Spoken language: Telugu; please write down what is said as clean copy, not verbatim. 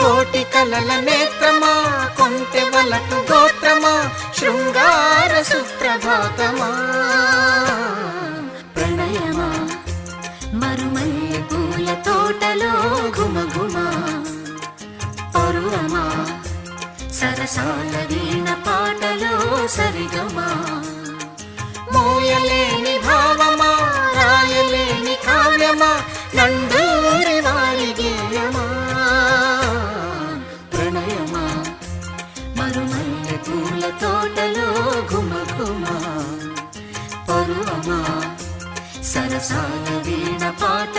కోటి కలల నేత్రమా, కొంటె వలపు గోత్రమా, శృంగార సుప్రభాతమా. ప్రణయమా మరుమల్లె పూల తోటలో ఘుమఘుమా, పరువమా సరసాల వీణ పాటలో సరిగమా. మోయలేని భావమా, రాయలేని కావ్యమా, నండూరి వారి గేయమా. ప్రణయమా మరుమల్లె పూల తోటలో ఘుమఘుమా, పరువమా సరసాల వీణ పాట